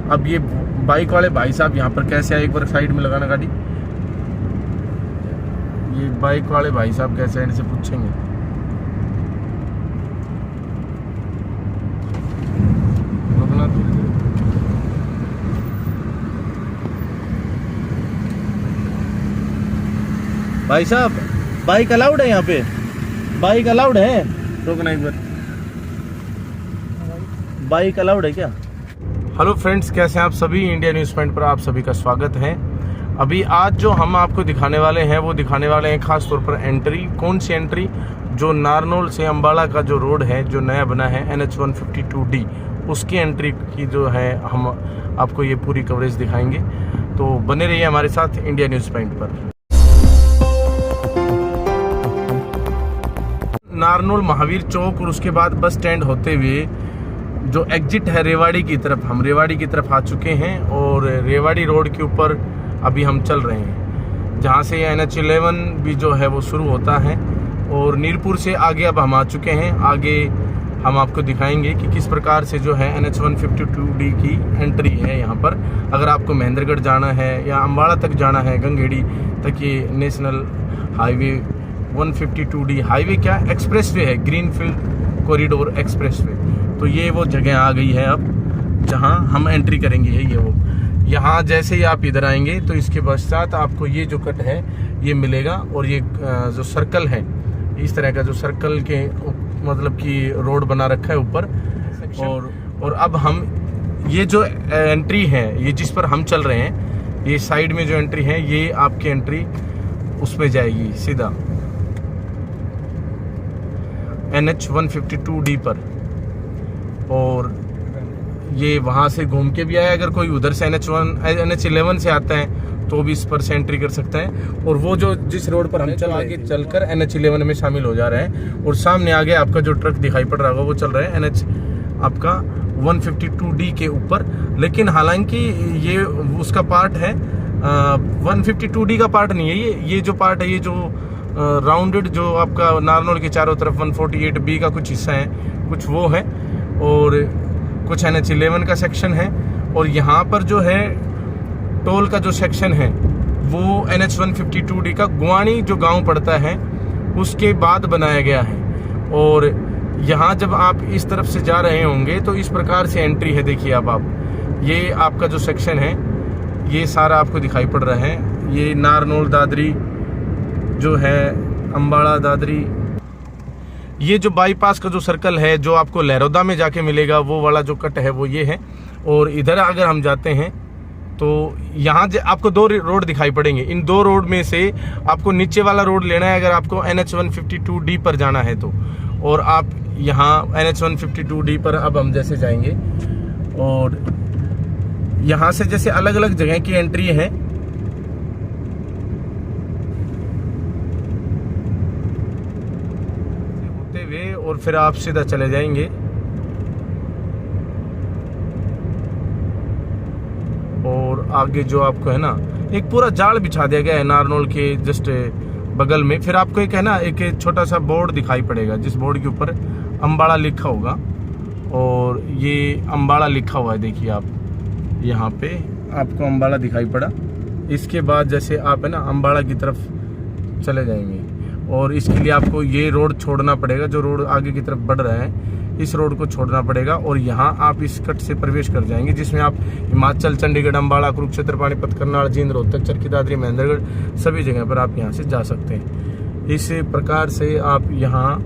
अब ये बाइक वाले भाई साहब यहाँ पर कैसे आए, एक बार साइड में लगाना गाड़ी। ये बाइक वाले भाई साहब कैसे आए इनसे पूछेंगे। भाई साहब बाइक अलाउड है यहाँ पे, बाइक अलाउड है? रोकना एक बार, बाइक अलाउड है क्या? हेलो फ्रेंड्स, कैसे हैं आप सभी? इंडिया न्यूज़ पॉइंट पर आप सभी का स्वागत है। अभी आज जो हम आपको दिखाने वाले हैं वो दिखाने वाले हैं खास तौर पर एंट्री। कौन सी एंट्री? जो नारनौल से अम्बाड़ा का जो रोड है जो नया बना है NH 152D, उसकी एंट्री की जो है हम आपको ये पूरी कवरेज दिखाएंगे। तो बने रहिए हमारे साथ इंडिया न्यूज़ पॉइंट पर। नारनौल महावीर चौक और उसके बाद बस स्टैंड होते हुए जो एग्जिट है रेवाड़ी की तरफ, हम रेवाड़ी की तरफ आ चुके हैं और रेवाड़ी रोड के ऊपर अभी हम चल रहे हैं, जहां से NH 11 भी जो है वो शुरू होता है। और नीरपुर से आगे अब हम आ चुके हैं। आगे हम आपको दिखाएंगे कि किस प्रकार से जो है NH 152D की एंट्री है यहाँ पर। अगर आपको महेंद्रगढ़ जाना है या अम्बाड़ा तक जाना है, गंगेड़ी तक, ये नेशनल हाईवे 152D हाईवे क्या एक्सप्रेस वे है, ग्रीनफील्ड कॉरिडोर एक्सप्रेस वे। तो ये वो जगह आ गई है अब जहां हम एंट्री करेंगे। ये वो यहाँ जैसे ही आप इधर आएंगे तो इसके पश्चात आपको ये जो कट है ये मिलेगा। और ये जो सर्कल है, इस तरह का जो सर्कल के मतलब कि रोड बना रखा है ऊपर। और अब हम ये जो एंट्री है, ये जिस पर हम चल रहे हैं, ये साइड में जो एंट्री है ये आपकी एंट्री उसमें जाएगी सीधा NH 152D पर। और ये वहाँ से घूम के भी आया, अगर कोई उधर से NH 11 से आता है तो भी इस पर से एंट्री कर सकता है। और वो जो जिस रोड पर हम आगे चलकर NH 11 में शामिल हो जा रहे हैं। और सामने आगे आपका जो ट्रक दिखाई पड़ रहा होगा वो चल रहा है NH आपका 152D के ऊपर। लेकिन हालांकि ये उसका पार्ट है, 152D का पार्ट नहीं है ये जो पार्ट है, ये जो राउंडेड जो आपका नारनौल के चारों तरफ 148B का कुछ हिस्सा है, कुछ वो है। और कुछ NH 11 का सेक्शन है। और यहाँ पर जो है टोल का जो सेक्शन है वो NH 152D का गुआनी जो गांव पड़ता है उसके बाद बनाया गया है। और यहाँ जब आप इस तरफ से जा रहे होंगे तो इस प्रकार से एंट्री है। देखिए अब आप ये आपका जो सेक्शन है ये सारा आपको दिखाई पड़ रहा है। ये नारनौल दादरी जो है, अम्बाड़ा दादरी, ये जो बाईपास का जो सर्कल है जो आपको लहरौदा में जाके मिलेगा, वो वाला जो कट है वो ये है। और इधर अगर हम जाते हैं तो यहाँ आपको दो रोड दिखाई पड़ेंगे। इन दो रोड में से आपको नीचे वाला रोड लेना है अगर आपको NH 152D पर जाना है तो। और आप यहाँ NH 152D पर अब हम जैसे जाएंगे और यहाँ से जैसे अलग अलग जगह की एंट्री है। और फिर आप सीधा चले जाएंगे और आगे जो आपको है ना एक पूरा जाल बिछा दिया गया है नारनौल के जस्ट बगल में। फिर आपको एक है ना एक छोटा सा बोर्ड दिखाई पड़ेगा जिस बोर्ड के ऊपर अम्बाड़ा लिखा होगा। और ये अम्बाड़ा लिखा हुआ है, देखिए आप यहाँ पे आपको अम्बाड़ा दिखाई पड़ा। इसके बाद जैसे आप है ना अम्बाड़ा की तरफ चले जाएंगे और इसके लिए आपको ये रोड छोड़ना पड़ेगा। जो रोड आगे की तरफ बढ़ रहा है इस रोड को छोड़ना पड़ेगा। और यहाँ आप इस कट से प्रवेश कर जाएंगे जिसमें आप हिमाचल, चंडीगढ़, अम्बाड़ा, कुरुक्षेत्र, पानीपत, करनाल, जींद, रोहतक, चरखी दादरी, महेंद्रगढ़ सभी जगह पर आप यहाँ से जा सकते हैं। इस प्रकार से आप यहाँ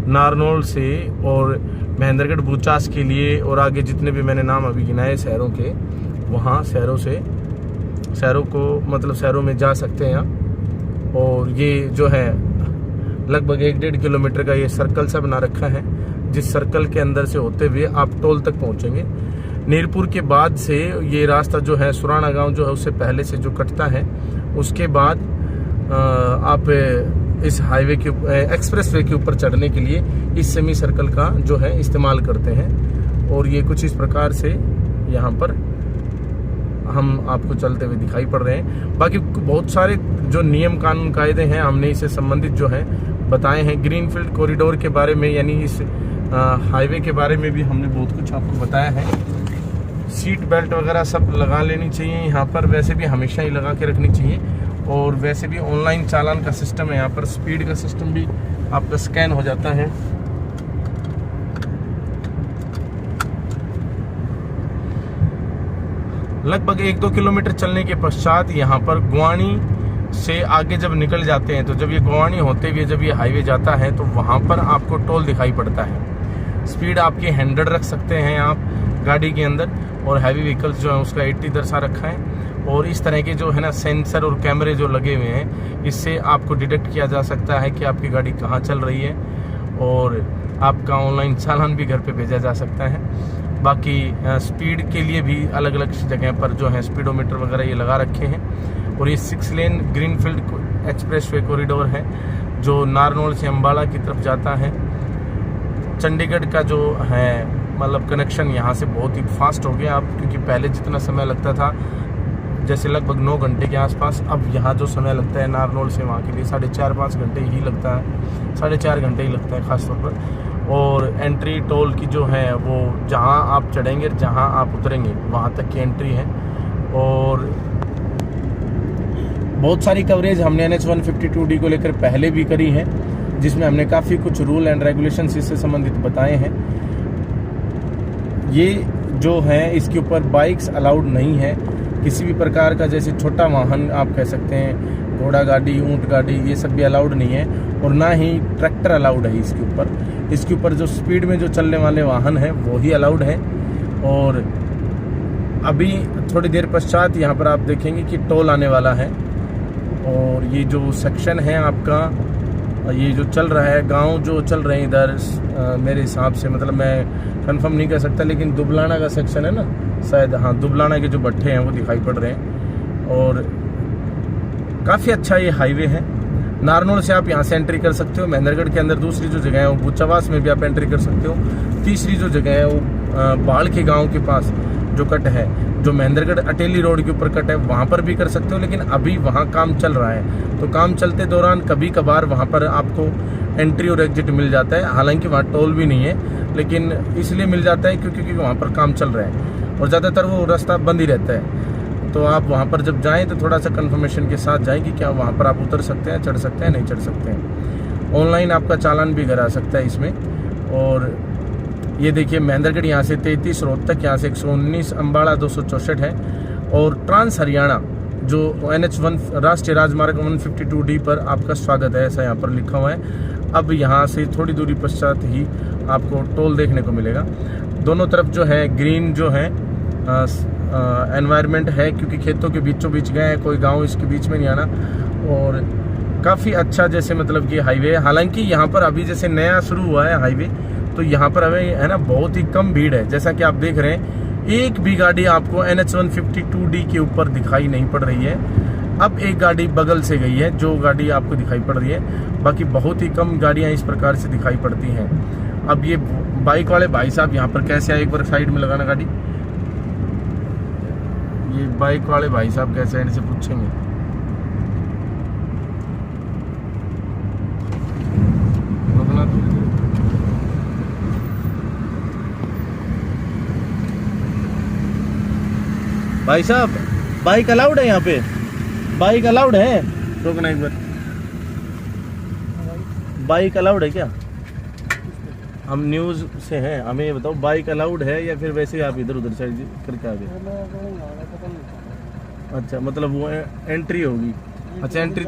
नारनौल से और महेंद्रगढ़, बूचास के लिए और आगे जितने भी मैंने नाम अभी गिनाए शहरों के, वहाँ शहरों को मतलब शहरों में जा सकते हैं आप। और ये जो है लगभग 1-1.5 किलोमीटर का ये सर्कल सा बना रखा है, जिस सर्कल के अंदर से होते हुए आप टोल तक पहुंचेंगे। नीरपुर के बाद से ये रास्ता जो है सुराना गांव जो है उससे पहले से जो कटता है, उसके बाद आप इस हाईवे के एक्सप्रेस वे के ऊपर चढ़ने के लिए इस सेमी सर्कल का जो है इस्तेमाल करते हैं। और ये कुछ इस प्रकार से यहाँ पर हम आपको चलते हुए दिखाई पड़ रहे हैं। बाकी बहुत सारे जो नियम कानून कायदे हैं हमने इससे संबंधित जो है बताए हैं। ग्रीनफील्ड कॉरिडोर के बारे में यानी इस हाईवे के बारे में भी हमने बहुत कुछ आपको बताया है। सीट बेल्ट वगैरह सब लगा लेनी चाहिए यहाँ पर, वैसे भी हमेशा ही लगा के रखनी चाहिए। और वैसे भी ऑनलाइन चालान का सिस्टम है यहाँ पर, स्पीड का सिस्टम भी आपका स्कैन हो जाता है। लगभग 1-2 किलोमीटर चलने के पश्चात यहाँ पर गुआनी से आगे जब निकल जाते हैं, तो जब ये गुआनी होते हुए जब ये हाईवे जाता है तो वहाँ पर आपको टोल दिखाई पड़ता है। स्पीड आपकी 100 रख सकते हैं आप गाड़ी के अंदर, और हैवी व्हीकल्स जो है उसका 80 दर्शा रखा है। और इस तरह के जो है ना सेंसर और कैमरे जो लगे हुए हैं, इससे आपको डिटेक्ट किया जा सकता है कि आपकी गाड़ी कहाँ चल रही है, और आपका ऑनलाइन चालान भी घर पे भेजा जा सकता है। बाकी स्पीड के लिए भी अलग अलग जगह पर जो है स्पीडोमीटर वगैरह ये लगा रखे हैं। और ये 6 लेन ग्रीनफील्ड एक्सप्रेसवे कॉरिडोर है जो नारनौल से अम्बाला की तरफ जाता है। चंडीगढ़ का जो है मतलब कनेक्शन यहाँ से बहुत ही फास्ट हो गया अब, क्योंकि पहले जितना समय लगता था जैसे लगभग 9 घंटे के आसपास, अब यहाँ जो समय लगता है नारनौल से वहाँ के लिए 4.5-5 घंटे ही लगता है, 4.5 घंटे ही लगता है खासतौर पर। और एंट्री टोल की जो है वो जहाँ आप चढ़ेंगे जहाँ आप उतरेंगे वहाँ तक की एंट्री है। और बहुत सारी कवरेज हमने NH 152D को लेकर पहले भी करी है, जिसमें हमने काफ़ी कुछ रूल एंड रेगुलेशन इससे संबंधित बताए हैं। ये जो है इसके ऊपर बाइक्स अलाउड नहीं है, किसी भी प्रकार का जैसे छोटा वाहन आप कह सकते हैं, घोड़ा गाड़ी, ऊंट गाड़ी, ये सब भी अलाउड नहीं है। और ना ही ट्रैक्टर अलाउड है इसके ऊपर। इसके ऊपर जो स्पीड में जो चलने वाले वाहन हैं वो ही अलाउड है। और अभी थोड़ी देर पश्चात यहाँ पर आप देखेंगे कि टोल आने वाला है। और ये जो सेक्शन है आपका, ये जो चल रहा है, गांव जो चल रहे हैं इधर मेरे हिसाब से, मतलब मैं कंफर्म नहीं कर सकता, लेकिन दुबलाना का सेक्शन है ना शायद, हाँ दुबलाना के जो भट्ठे हैं वो दिखाई पड़ रहे हैं। और काफ़ी अच्छा ये हाईवे है। नारनौल से आप यहाँ से एंट्री कर सकते हो। महेंद्रगढ़ के अंदर दूसरी जो जगह है वो बुचवास में भी आप एंट्री कर सकते हो। तीसरी जो जगह है वो बाढ़ के गांव के पास जो कट है, जो महेंद्रगढ़ अटेली रोड के ऊपर कट है, वहाँ पर भी कर सकते हो। लेकिन अभी वहाँ काम चल रहा है, तो काम चलते दौरान कभी कभार वहाँ पर आपको एंट्री और एग्जिट मिल जाता है। हालांकि वहाँ टोल भी नहीं है, लेकिन इसलिए मिल जाता है क्योंकि वहाँ पर काम चल रहा है और ज़्यादातर वो रास्ता बंद ही रहता है। तो आप वहाँ पर जब जाएं तो थोड़ा सा कंफर्मेशन के साथ जाएं कि क्या वहाँ पर आप उतर सकते हैं, चढ़ सकते हैं, नहीं चढ़ सकते हैं। ऑनलाइन आपका चालान भी घर आ सकता है इसमें। और ये देखिए महेंद्रगढ़ यहाँ से 33, रोहतक यहाँ से 119, अम्बाड़ा 264 है। और ट्रांस हरियाणा जो NH 1 राष्ट्रीय राजमार्ग 152D पर आपका स्वागत है, ऐसा यहाँ पर लिखा हुआ है। अब यहाँ से थोड़ी दूरी पश्चात ही आपको टोल देखने को मिलेगा। दोनों तरफ जो है ग्रीन जो है एनवायरनमेंट है, क्योंकि खेतों के बीचों बीच गए हैं, कोई गांव इसके बीच में नहीं आना। और काफ़ी अच्छा जैसे मतलब कि हाईवे है। हालांकि यहाँ पर अभी जैसे नया शुरू हुआ है हाईवे, तो यहाँ पर हमें है ना बहुत ही कम भीड़ है। जैसा कि आप देख रहे हैं, एक भी गाड़ी आपको NH 152D के ऊपर दिखाई नहीं पड़ रही है। अब एक गाड़ी बगल से गई है जो गाड़ी आपको दिखाई पड़ रही है, बाकी बहुत ही कम गाड़ियाँ इस प्रकार से दिखाई पड़ती हैं। अब ये बाइक वाले भाई साहब यहाँ पर कैसे आए, एक बार साइड में लगाना गाड़ी। ये बाइक वाले भाई साहब कैसे हैं इनसे पूछेंगे। भाई साहब बाइक अलाउड है यहाँ पे, बाइक अलाउड है? रोकना एक बार, बाइक अलाउड है क्या? हम न्यूज़ से हैं, हमें ये बताओ बाइक अलाउड है या फिर वैसे ही आप इधर उधर साइड करके आ गए? अच्छा, मतलब वो एंट्री होगी। अच्छा एंट्री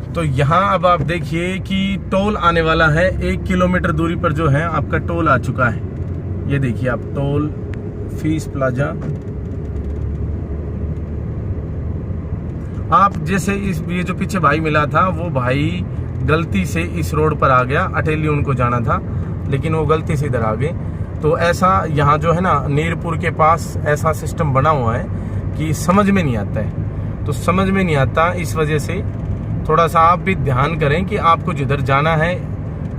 तो यहाँ अब आप देखिए कि टोल आने वाला है। 1 किलोमीटर दूरी पर जो है आपका टोल आ चुका है। ये देखिए आप, टोल फीस प्लाजा। आप जैसे ये जो पीछे भाई मिला था, वो भाई गलती से इस रोड पर आ गया, अटेली उनको जाना था, लेकिन वो गलती से इधर आ गए। तो ऐसा यहाँ जो है ना नीरपुर के पास ऐसा सिस्टम बना हुआ है कि समझ में नहीं आता है। तो समझ में नहीं आता, इस वजह से थोड़ा सा आप भी ध्यान करें कि आपको जिधर जाना है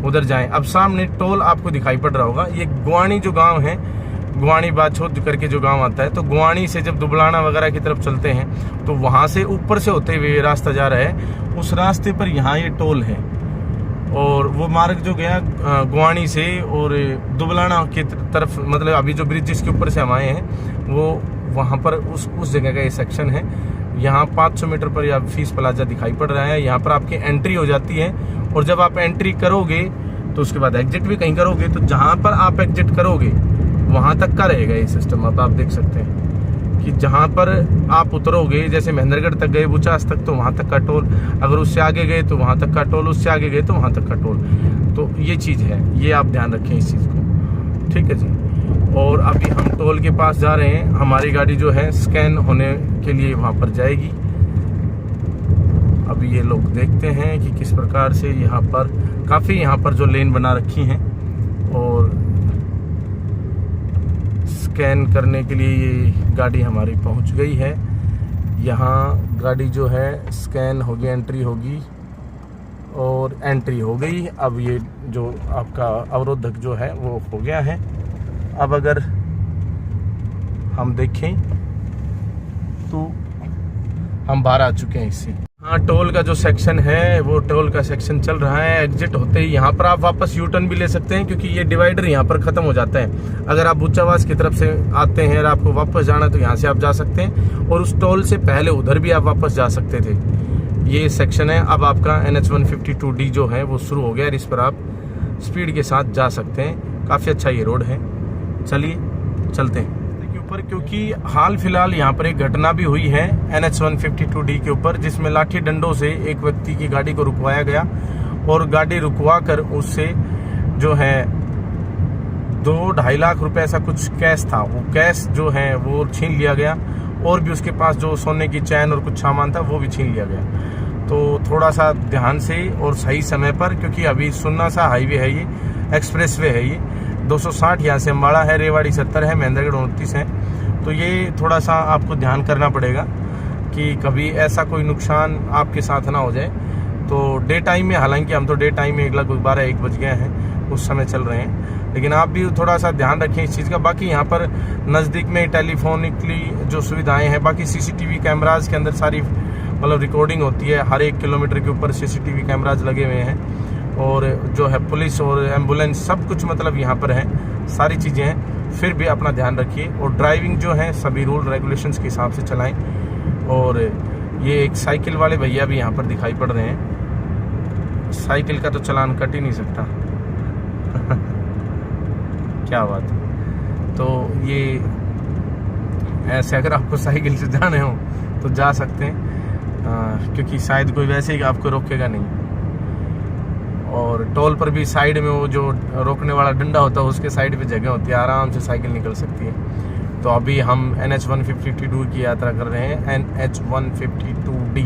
उधर जाएं। अब सामने टोल आपको दिखाई पड़ रहा होगा। ये गुआनी जो गांव है, गुआनी बाछोद करके जो गांव आता है, तो गुआनी से जब दुबलाना वगैरह की तरफ चलते हैं तो वहां से ऊपर से होते हुए रास्ता जा रहा है, उस रास्ते पर यहाँ ये टोल है। और वो मार्ग जो गया गुआनी से और दुबलाना की तरफ, मतलब अभी जो ब्रिज जिसके ऊपर से हम आए हैं वो वहाँ पर उस जगह का ये सेक्शन है। यहाँ 500 मीटर पर या फीस प्लाजा दिखाई पड़ रहा है। यहाँ पर आपकी एंट्री हो जाती है और जब आप एंट्री करोगे तो उसके बाद एग्जिट भी कहीं करोगे, तो जहाँ पर आप एग्जिट करोगे वहाँ तक का रहेगा ये सिस्टम। अब आप देख सकते हैं कि जहाँ पर आप उतरोगे, जैसे महेंद्रगढ़ तक गए बुचास तक तो वहाँ तक का टोल, अगर उससे आगे गए तो वहाँ तक का टोल, उससे आगे गए तो वहाँ तक का टोल। तो ये चीज़ है, ये आप ध्यान रखें इस चीज़ को, ठीक है जी। और अभी हम टोल के पास जा रहे हैं, हमारी गाड़ी जो है स्कैन होने के लिए वहाँ पर जाएगी। अभी ये लोग देखते हैं कि किस प्रकार से यहाँ पर काफ़ी यहाँ पर जो लेन बना रखी हैं और स्कैन करने के लिए ये गाड़ी हमारी पहुंच गई है। यहाँ गाड़ी जो है स्कैन होगी, एंट्री होगी और एंट्री हो गई। अब ये जो आपका अवरोधक जो है वो हो गया है। अब अगर हम देखें तो हम बाहर आ चुके हैं इससे। हाँ, टोल का जो सेक्शन है वो टोल का सेक्शन चल रहा है। एग्जिट होते ही यहाँ पर आप वापस यू टर्न भी ले सकते हैं क्योंकि ये डिवाइडर यहाँ पर खत्म हो जाता है। अगर आप बुच्चावास की तरफ से आते हैं और आपको वापस जाना तो यहाँ से आप जा सकते हैं और उस टोल से पहले उधर भी आप वापस जा सकते थे। ये सेक्शन है। अब आपका NH-152D जो है वो शुरू हो गया और इस पर आप स्पीड के साथ जा सकते हैं। काफ़ी अच्छा ये रोड है। चलिए चलते हैं ऊपर, क्योंकि हाल फिलहाल यहाँ पर एक घटना भी हुई है NH-152D के ऊपर, जिसमें लाठी डंडों से एक व्यक्ति की गाड़ी को रुकवाया गया और गाड़ी रुकवा कर उससे जो है 2-2.5 लाख रुपए ऐसा कुछ कैश था, वो कैश जो है वो छीन लिया गया और भी उसके पास जो सोने की चैन और कुछ सामान था वो भी छीन लिया गया। तो थोड़ा सा ध्यान से और सही समय पर, क्योंकि अभी सुन्ना सा हाईवे है, ये एक्सप्रेस वे है, ये 260 यहाँ से अम्बाड़ा है, रेवाड़ी 70 है, महेंद्रगढ़ 29 है। तो ये थोड़ा सा आपको ध्यान करना पड़ेगा कि कभी ऐसा कोई नुकसान आपके साथ ना हो जाए। तो डे टाइम में, हालांकि हम तो डे टाइम में 1 बज गए हैं, उस समय चल रहे हैं, लेकिन आप भी थोड़ा सा ध्यान रखें इस चीज़ का। बाकी यहाँ पर नज़दीक में टेलीफोनिकली जो सुविधाएँ हैं, बाकी CCTV कैमराज के अंदर सारी मतलब रिकॉर्डिंग होती है। हर 1 किलोमीटर के ऊपर CCTV कैमराज लगे हुए हैं और जो है पुलिस और एम्बुलेंस सब कुछ मतलब यहाँ पर है, सारी चीज़ें हैं। फिर भी अपना ध्यान रखिए और ड्राइविंग जो है सभी रूल रेगुलेशंस के हिसाब से चलाएं। और ये एक साइकिल वाले भैया भी यहाँ पर दिखाई पड़ रहे हैं। साइकिल का तो चालान कट ही नहीं सकता क्या बात है। तो ये ऐसे अगर आपको साइकिल से जाने हो तो जा सकते हैं, क्योंकि शायद कोई वैसे ही आपको रोकेगा नहीं। और टोल पर भी साइड में वो जो रोकने वाला डंडा होता है उसके साइड पे जगह होती है, आराम से साइकिल निकल सकती है। तो अभी हम NH-152 की यात्रा कर रहे हैं। NH-152D,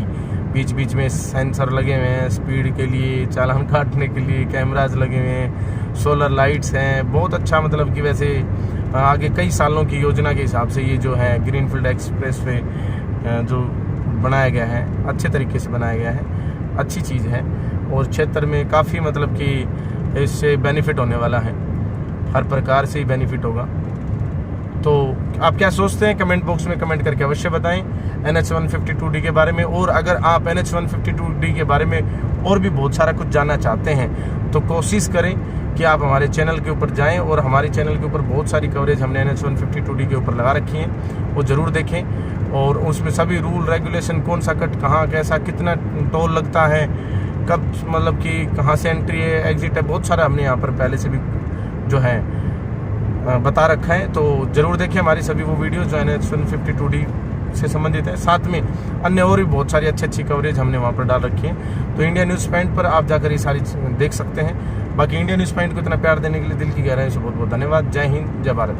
बीच बीच में सेंसर लगे हुए हैं स्पीड के लिए, चालान काटने के लिए कैमराज लगे हुए हैं, सोलर लाइट्स हैं। बहुत अच्छा, मतलब कि वैसे आगे कई सालों की योजना के हिसाब से ये जो है ग्रीनफील्ड एक्सप्रेस वे जो बनाया गया है, अच्छे तरीके से बनाया गया है, अच्छी चीज़ है। और क्षेत्र में काफ़ी मतलब कि इससे बेनिफिट होने वाला है, हर प्रकार से ही बेनिफिट होगा। तो आप क्या सोचते हैं कमेंट बॉक्स में कमेंट करके अवश्य बताएं NH-152D के बारे में। और अगर आप NH-152D के बारे में और भी बहुत सारा कुछ जानना चाहते हैं तो कोशिश करें कि आप हमारे चैनल के ऊपर जाएं और हमारे चैनल के ऊपर बहुत सारी कवरेज हमने NH-152D के ऊपर लगा रखी है, वो ज़रूर देखें। और उसमें सभी रूल रेगुलेशन, कौन सा कट कहाँ कैसा, कितना टोल लगता है, कब मतलब कि कहाँ से एंट्री है, एग्जिट है, बहुत सारा हमने यहाँ पर पहले से भी जो है बता रखा है। तो ज़रूर देखें हमारी सभी वो वीडियोज़ जो NH-152D से संबंधित है। साथ में अन्य और भी बहुत सारी अच्छी कवरेज हमने वहाँ पर डाल रखी है। तो इंडिया न्यूज़ पॉइंट पर आप जाकर ये सारी देख सकते हैं। बाकी इंडिया न्यूज़ पॉइंट को इतना प्यार देने के लिए दिल की गहराई से बहुत बहुत धन्यवाद। जय हिंद, जय भारत।